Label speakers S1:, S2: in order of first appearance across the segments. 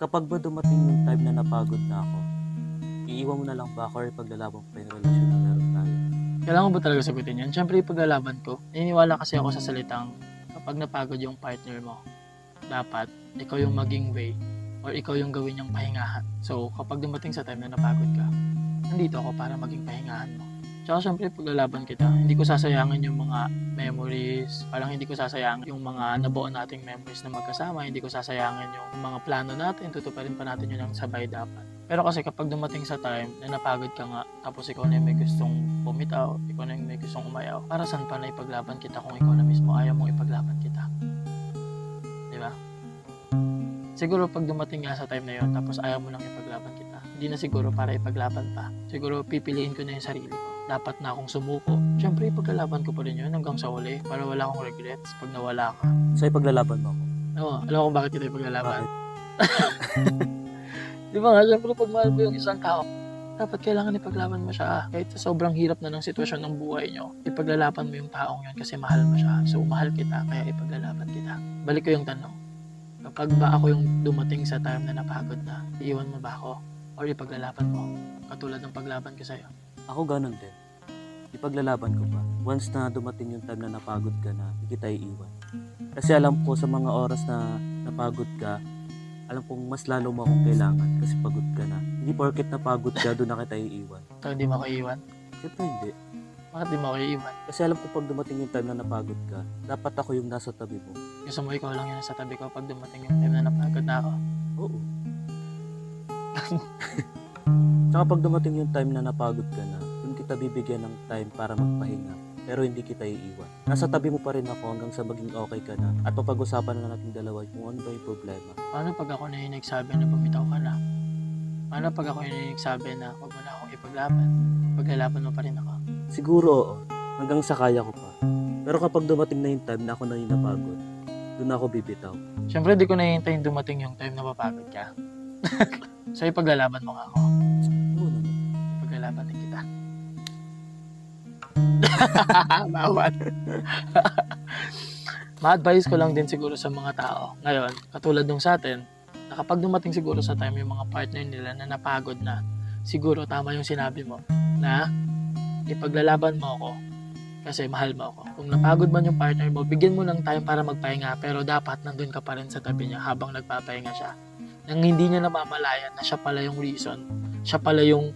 S1: Kapag ba dumating yung time na napagod na ako, iiwan mo na lang ba ako or ipaglalaban pa yung relasyon na meron tayo?
S2: Kailangan ba talaga sagutin yan? Siyempre, ipaglalaban ko. Naniniwala kasi ako sa salitang kapag napagod yung partner mo, dapat ikaw yung maging way or ikaw yung gawin yung pahingahan. So, kapag dumating sa time na napagod ka, nandito ako para maging pahingahan mo. Tsaka syempre, paglalaban kita, hindi ko sasayangin yung mga memories, parang hindi ko sasayangin yung mga nabuo nating memories na magkasama, hindi ko sasayangin yung mga plano natin, tutuparin pa natin yun ng sabay dapat. Pero kasi kapag dumating sa time na napagod ka nga, tapos ikaw na yung may gustong bumitaw, ikaw na yung may gustong umayaw, para saan pa na ipaglaban kita kung ikaw na mismo ayaw mong ipaglaban kita? Di ba? Siguro pag dumating nga sa time na yun, tapos ayaw mo lang ipaglaban kita, hindi na siguro para ipaglaban pa. Siguro pipiliin ko na yung sarili ko. Dapat na akong sumuko. Siyempre, ipaglalaban ko pa rin yun hanggang sa uli para wala akong regrets pag nawala ka.
S1: So ipaglalaban mo ako?
S2: Oo, alam ko kung bakit kita ipaglalaban.
S1: Bakit?
S2: Di ba nga, siyempre pag mahal mo yung isang tao, dapat kailangan ipaglaban mo siya. Kahit sa sobrang hirap na ng sitwasyon ng buhay nyo, ipaglalaban mo yung taong yun kasi mahal mo siya. So, mahal kita, kaya ipaglalaban kita. Balik ko yung tanong. Kapag ba ako yung dumating sa time na napagod na, iiwan mo ba ako? Or ipaglalaban mo? Katulad ng paglaban ko sa'yo.
S1: Ako ganun din. Ipaglalaban ko pa. Once na dumating yung time na napagod ka na, hindi kita iiwan. Kasi alam ko sa mga oras na napagod ka, alam kong mas lalo mo akong kailangan kasi pagod ka na. Hindi porket napagod ka, doon na kita iiwan.
S2: So, hindi mo ako iiwan?
S1: Siyempre hindi.
S2: Bakit di mo ako iiwan?
S1: Kasi alam ko pag dumating yung time na napagod ka, dapat ako yung nasa tabi mo.
S2: Gusto mo ikaw lang yun sa tabi ko pag dumating yung time na napagod na ako?
S1: Oo. Tsaka pag dumating yung time na napagod ka na, doon kita bibigyan ng time para magpahinga. Pero hindi kita iiwan. Nasa tabi mo pa rin ako hanggang sa maging okay ka na. At mapag-usapan na natin dalawa kung ano ba yung problema.
S2: Paano pag ako na yung nagsabi na bumitaw ka na? Paano pag ako yung nagsabi na huwag mo na akong ipaglaban? Paglalaban mo pa rin ako?
S1: Siguro oo. Hanggang sa kaya ko pa. Pero kapag dumating na yung time na ako na yung napagod, doon ako bibitaw.
S2: Siyempre, di ko nahihintayin dumating yung time na mapagod ka. So, ipaglalaban mo nga ako.
S1: Oo naman.
S2: Ipaglalaban din kita. Bawal. Ma-advise ko lang din siguro sa mga tao. Ngayon, katulad nung sa atin, na kapag dumating siguro sa time yung mga partner nila na napagod na, siguro tama yung sinabi mo, na ipaglalaban mo ako kasi mahal mo ako. Kung napagod man yung partner mo, bigyan mo ng time para magpahinga, pero dapat nandun ka pa rin sa tabi niya habang nagpapahinga siya. Nang hindi niya namamalayan na siya pala yung reason, siya pala yung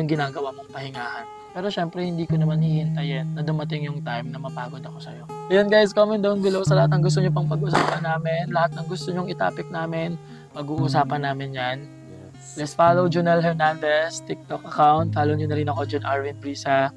S2: ginagawa mong pahingahan. Pero syempre, hindi ko naman hihintayin na dumating yung time na mapagod ako sa'yo. Ayan guys, comment down below sa lahat ng gusto nyo pang pag-usapan namin, lahat ng gusto nyong itapik namin, mag-uusapan namin yan.
S1: Yes.
S2: Let's follow Junel Hernandez TikTok account. Follow nyo na rin ako, John Arvin Brisa.